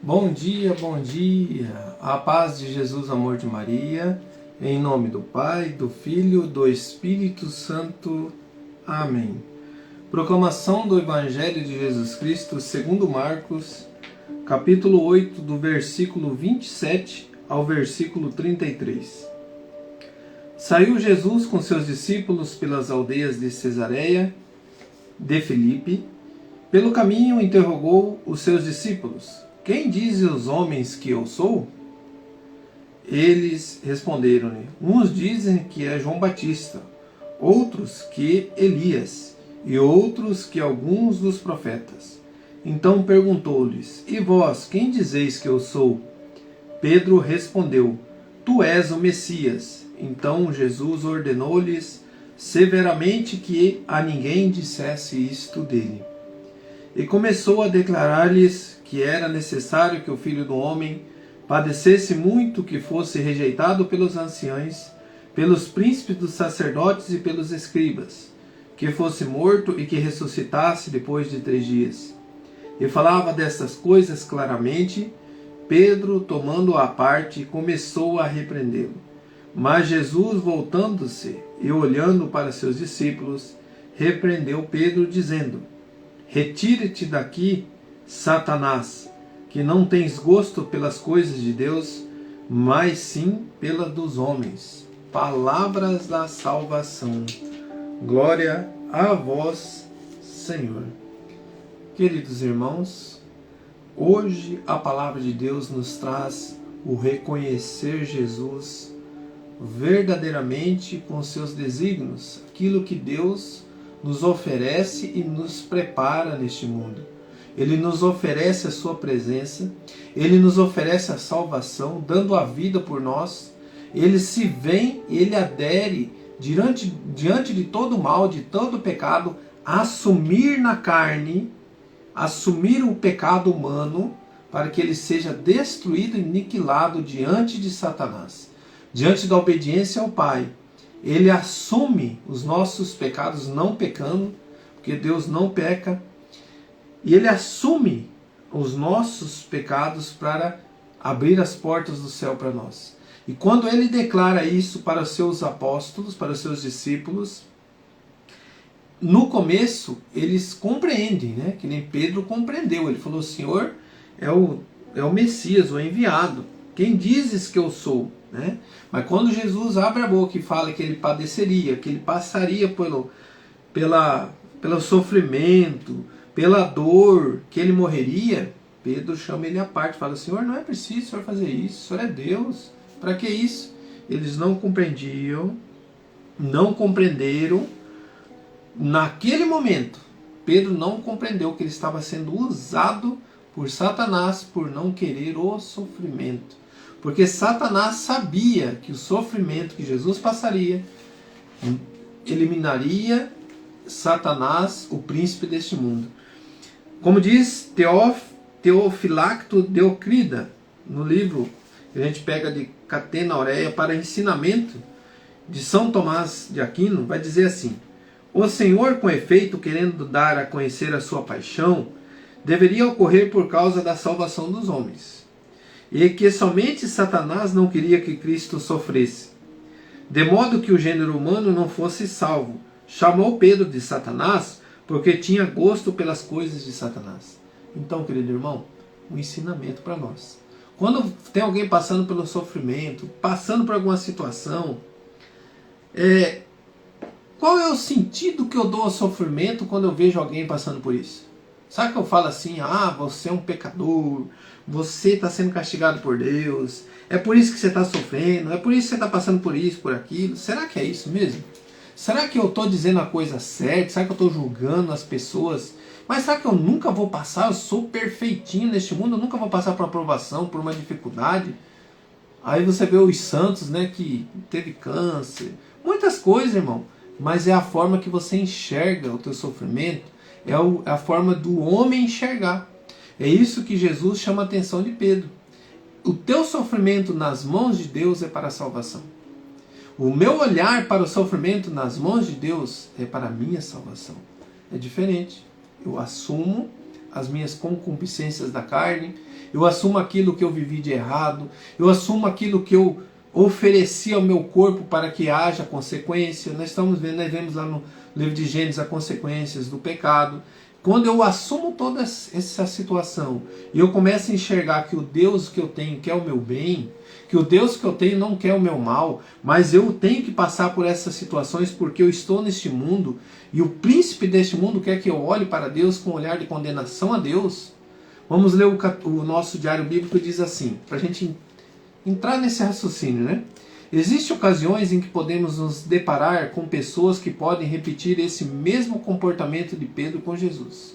Bom dia, a paz de Jesus, amor de Maria, em nome do Pai, do Filho, do Espírito Santo. Amém. Proclamação do Evangelho de Jesus Cristo segundo Marcos, capítulo 8, do versículo 27 ao versículo 33. Saiu Jesus com seus discípulos pelas aldeias de Cesareia de Filipe. Pelo caminho interrogou os seus discípulos: quem dizem os homens que eu sou? Eles responderam-lhe: uns dizem que é João Batista, outros que Elias, e outros que alguns dos profetas. Então perguntou-lhes: e vós, quem dizeis que eu sou? Pedro respondeu: tu és o Messias. Então Jesus ordenou-lhes severamente que a ninguém dissesse isto dele. E começou a declarar-lhes que era necessário que o Filho do Homem padecesse muito, que fosse rejeitado pelos anciãos, pelos príncipes dos sacerdotes e pelos escribas, que fosse morto e que ressuscitasse depois de 3 dias. E falava destas coisas claramente. Pedro, tomando-o à parte, começou a repreendê-lo. Mas Jesus, voltando-se e olhando para seus discípulos, repreendeu Pedro, dizendo: retire-te daqui, Satanás, que não tens gosto pelas coisas de Deus, mas sim pela dos homens. Palavras da salvação. Glória a vós, Senhor. Queridos irmãos, hoje a palavra de Deus nos traz o reconhecer Jesus verdadeiramente com seus desígnios, aquilo que Deus nos oferece e nos prepara neste mundo. Ele nos oferece a sua presença, Ele nos oferece a salvação, dando a vida por nós. Ele se vem, Ele adere diante de todo o mal, de todo o pecado, a assumir na carne, assumir o pecado humano, para que ele seja destruído e aniquilado diante de Satanás. Diante da obediência ao Pai, ele assume os nossos pecados, não pecando, porque Deus não peca, e ele assume os nossos pecados para abrir as portas do céu para nós. E quando ele declara isso para os seus apóstolos, para os seus discípulos, no começo eles compreendem, né? Que nem Pedro compreendeu. Ele falou: Senhor, é o Messias, o enviado. Quem dizes que eu sou? Né? Mas quando Jesus abre a boca e fala que ele padeceria, que ele passaria pelo sofrimento, pela dor, que ele morreria, Pedro chama ele à parte e fala: Senhor, não é preciso o Senhor fazer isso, o Senhor é Deus, para que isso? Eles não compreendiam, não compreenderam. Naquele momento, Pedro não compreendeu que ele estava sendo usado por Satanás por não querer o sofrimento. Porque Satanás sabia que o sofrimento que Jesus passaria eliminaria Satanás, o príncipe deste mundo. Como diz Teofilacto Deocrida, no livro que a gente pega de Catena Aurea para ensinamento de São Tomás de Aquino, vai dizer assim: o Senhor, com efeito, querendo dar a conhecer a sua paixão, deveria ocorrer por causa da salvação dos homens. E que somente Satanás não queria que Cristo sofresse, de modo que o gênero humano não fosse salvo. Chamou Pedro de Satanás porque tinha gosto pelas coisas de Satanás. Então, querido irmão, um ensinamento para nós. Quando tem alguém passando pelo sofrimento, passando por alguma situação, qual é o sentido que eu dou ao sofrimento quando eu vejo alguém passando por isso? Sabe que eu falo assim: você é um pecador, você está sendo castigado por Deus, é por isso que você está sofrendo, é por isso que você está passando por isso, por aquilo. Será que é isso mesmo? Será que eu estou dizendo a coisa certa? Será que eu estou julgando as pessoas? Mas será que eu nunca vou passar? Eu sou perfeitinho neste mundo, eu nunca vou passar por aprovação, por uma dificuldade. Aí você vê os santos, né, que teve câncer, muitas coisas, irmão. Mas é a forma que você enxerga o teu sofrimento, é a forma do homem enxergar. É isso que Jesus chama a atenção de Pedro. O teu sofrimento nas mãos de Deus é para a salvação. O meu olhar para o sofrimento nas mãos de Deus é para a minha salvação. É diferente. Eu assumo as minhas concupiscências da carne, eu assumo aquilo que eu vivi de errado, eu assumo aquilo que eu ofereci ao meu corpo para que haja consequência. Nós vemos lá no livro de Gênesis as consequências do pecado. Quando eu assumo toda essa situação e eu começo a enxergar que o Deus que eu tenho quer o meu bem, que o Deus que eu tenho não quer o meu mal, mas eu tenho que passar por essas situações porque eu estou neste mundo e o príncipe deste mundo quer que eu olhe para Deus com um olhar de condenação a Deus. Vamos ler o nosso diário bíblico, diz assim, para a gente entrar nesse raciocínio, né? Existem ocasiões em que podemos nos deparar com pessoas que podem repetir esse mesmo comportamento de Pedro com Jesus.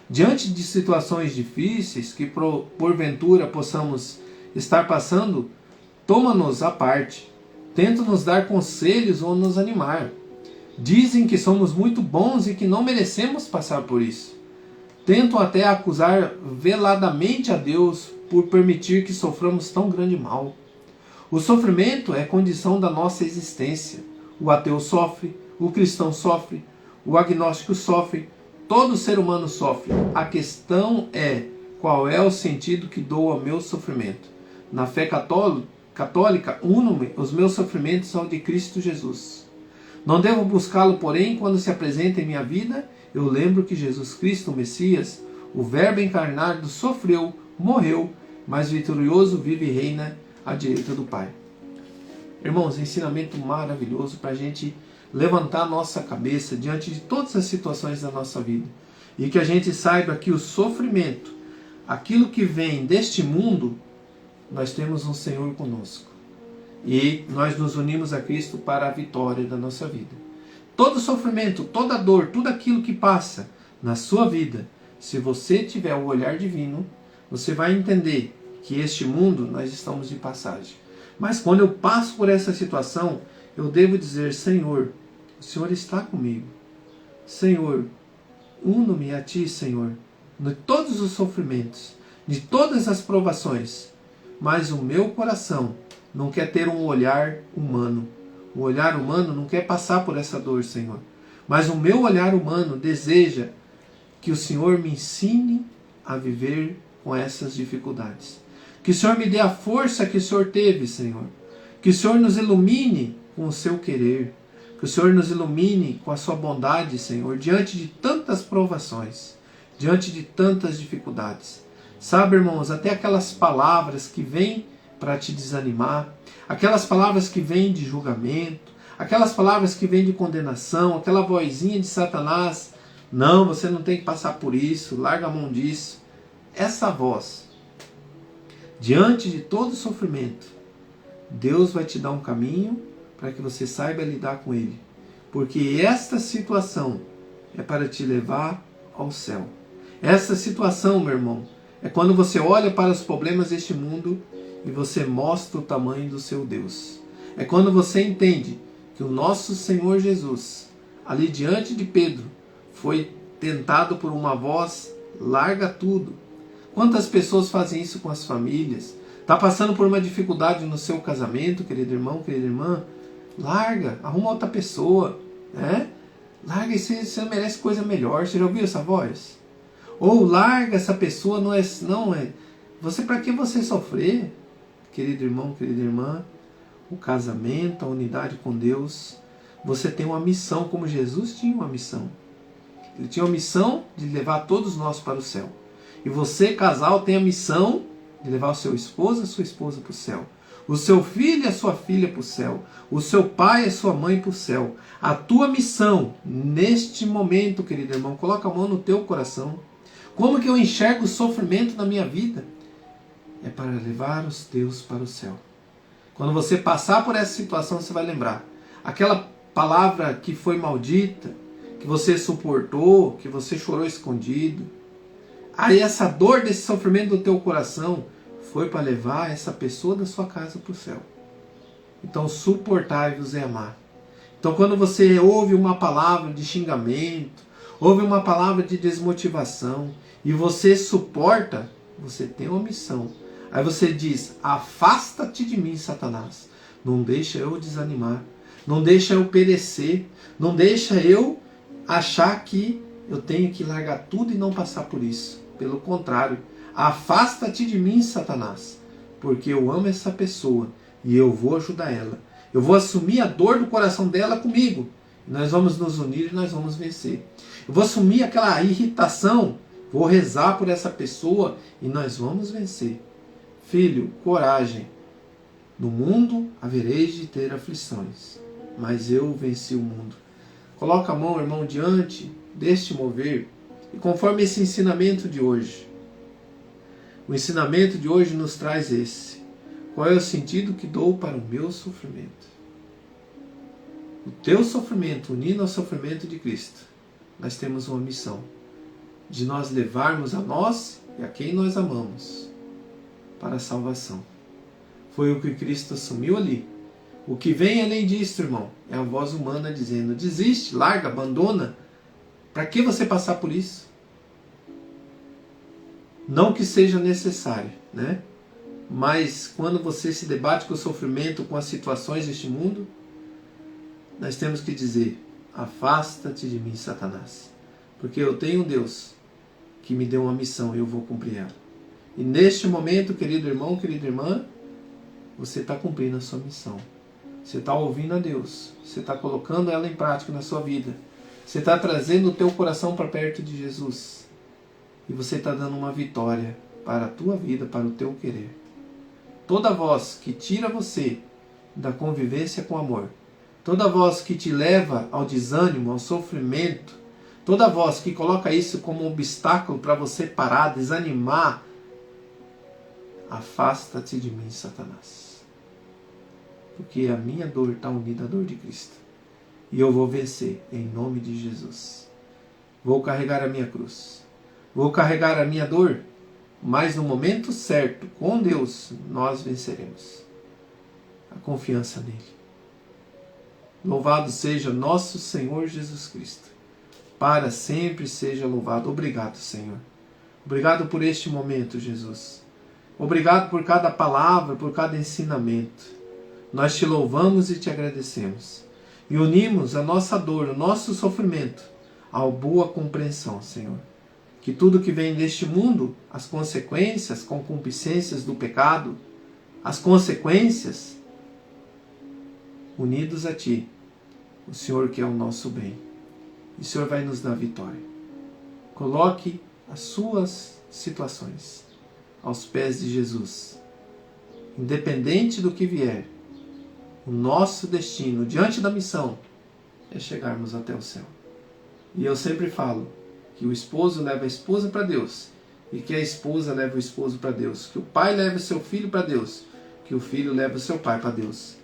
Diante de situações difíceis que porventura possamos estar passando, toma-nos à parte, tenta nos dar conselhos ou nos animar. Dizem que somos muito bons e que não merecemos passar por isso. Tentam até acusar veladamente a Deus por permitir que soframos tão grande mal. O sofrimento é condição da nossa existência. O ateu sofre, o cristão sofre, o agnóstico sofre, todo ser humano sofre. A questão é qual é o sentido que dou ao meu sofrimento. Na fé católica, uno-me os meus sofrimentos ao de Cristo Jesus. Não devo buscá-lo, porém, quando se apresenta em minha vida, eu lembro que Jesus Cristo, o Messias, o Verbo encarnado, sofreu, morreu, mas vitorioso vive e reina à direita do Pai. Irmãos, ensinamento maravilhoso para a gente levantar a nossa cabeça diante de todas as situações da nossa vida. E que a gente saiba que o sofrimento, aquilo que vem deste mundo, nós temos um Senhor conosco. E nós nos unimos a Cristo para a vitória da nossa vida. Todo sofrimento, toda dor, tudo aquilo que passa na sua vida, se você tiver o olhar divino, você vai entender que este mundo nós estamos de passagem. Mas quando eu passo por essa situação, eu devo dizer, Senhor, o Senhor está comigo. Senhor, uno-me a Ti, Senhor, de todos os sofrimentos, de todas as provações. Mas o meu coração não quer ter um olhar humano. O olhar humano não quer passar por essa dor, Senhor. Mas o meu olhar humano deseja que o Senhor me ensine a viver com essas dificuldades. Que o Senhor me dê a força que o Senhor teve, Senhor. Que o Senhor nos ilumine com o seu querer. Que o Senhor nos ilumine com a sua bondade, Senhor, diante de tantas provações, diante de tantas dificuldades. Sabe, irmãos, até aquelas palavras que vêm para te desanimar, aquelas palavras que vêm de julgamento, aquelas palavras que vêm de condenação, aquela vozinha de Satanás, não, você não tem que passar por isso, larga a mão disso. Essa voz, diante de todo sofrimento, Deus vai te dar um caminho para que você saiba lidar com ele. Porque esta situação é para te levar ao céu. Essa situação, meu irmão, é quando você olha para os problemas deste mundo e você mostra o tamanho do seu Deus. É quando você entende que o nosso Senhor Jesus, ali diante de Pedro, foi tentado por uma voz, larga tudo. Quantas pessoas fazem isso com as famílias? Está passando por uma dificuldade no seu casamento, querido irmão, querida irmã? Larga, arruma outra pessoa, né? Larga, você merece coisa melhor. Você já ouviu essa voz? Ou larga, essa pessoa não é. Você, para que você sofrer, querido irmão, querida irmã? O casamento, a unidade com Deus, você tem uma missão, como Jesus tinha uma missão. Ele tinha uma missão de levar todos nós para o céu. E você, casal, tem a missão de levar o seu esposo e a sua esposa para o céu. O seu filho e a sua filha para o céu. O seu pai e a sua mãe para o céu. A tua missão, neste momento, querido irmão, coloca a mão no teu coração. Como que eu enxergo o sofrimento na minha vida? É para levar os teus para o céu. Quando você passar por essa situação, você vai lembrar. Aquela palavra que foi maldita, que você suportou, que você chorou escondido. Aí essa dor desse sofrimento do teu coração foi para levar essa pessoa da sua casa para o céu. Então suportai-vos e amar. Então quando você ouve uma palavra de xingamento, ouve uma palavra de desmotivação e você suporta, você tem uma missão. Aí você diz, afasta-te de mim, Satanás. Não deixa eu desanimar. Não deixa eu perecer. Não deixa eu achar que eu tenho que largar tudo e não passar por isso. Pelo contrário, afasta-te de mim, Satanás, porque eu amo essa pessoa e eu vou ajudar ela. Eu vou assumir a dor do coração dela comigo. Nós vamos nos unir e nós vamos vencer. Eu vou assumir aquela irritação, vou rezar por essa pessoa e nós vamos vencer. Filho, coragem. No mundo havereis de ter aflições, mas eu venci o mundo. Coloca a mão, irmão, diante deste mover e conforme esse ensinamento de hoje. O ensinamento de hoje nos traz esse. Qual é o sentido que dou para o meu sofrimento? O teu sofrimento, unido ao sofrimento de Cristo, nós temos uma missão de nós levarmos a nós e a quem nós amamos para a salvação. Foi o que Cristo assumiu ali. O que vem além disso, irmão, é a voz humana dizendo: desiste, larga, abandona. Para que você passar por isso? Não que seja necessário, né? Mas quando você se debate com o sofrimento, com as situações deste mundo, nós temos que dizer: afasta-te de mim, Satanás, porque eu tenho um Deus que me deu uma missão e eu vou cumprir ela. E neste momento, querido irmão, querida irmã, você está cumprindo a sua missão. Você está ouvindo a Deus. Você está colocando ela em prática na sua vida. Você está trazendo o teu coração para perto de Jesus. E você está dando uma vitória para a tua vida, para o teu querer. Toda voz que tira você da convivência com amor, toda voz que te leva ao desânimo, ao sofrimento, toda voz que coloca isso como um obstáculo para você parar, desanimar, afasta-te de mim, Satanás. Porque a minha dor está unida à dor de Cristo. E eu vou vencer em nome de Jesus. Vou carregar a minha cruz. Vou carregar a minha dor. Mas no momento certo, com Deus, nós venceremos. A confiança nele. Louvado seja nosso Senhor Jesus Cristo. Para sempre seja louvado. Obrigado, Senhor. Obrigado por este momento, Jesus. Obrigado por cada palavra, por cada ensinamento. Nós te louvamos e te agradecemos. E unimos a nossa dor, o nosso sofrimento, à boa compreensão, Senhor. Que tudo que vem deste mundo, as consequências, concupiscências do pecado, as consequências, unidos a Ti, o Senhor que é o nosso bem. E o Senhor vai nos dar vitória. Coloque as suas situações aos pés de Jesus. Independente do que vier, o nosso destino, diante da missão, é chegarmos até o céu. E eu sempre falo que o esposo leva a esposa para Deus, e que a esposa leva o esposo para Deus, que o pai leva o seu filho para Deus, que o filho leva o seu pai para Deus.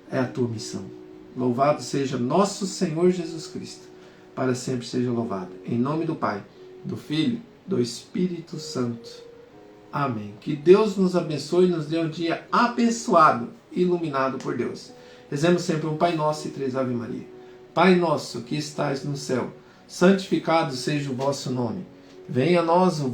É a tua missão. Louvado seja nosso Senhor Jesus Cristo, para sempre seja louvado. Em nome do Pai, do Filho, do Espírito Santo. Amém. Que Deus nos abençoe e nos dê um dia abençoado, iluminado por Deus. Rezemos sempre um Pai Nosso e 3 Ave Maria. Pai nosso que estais no céu, santificado seja o vosso nome. Venha a nós o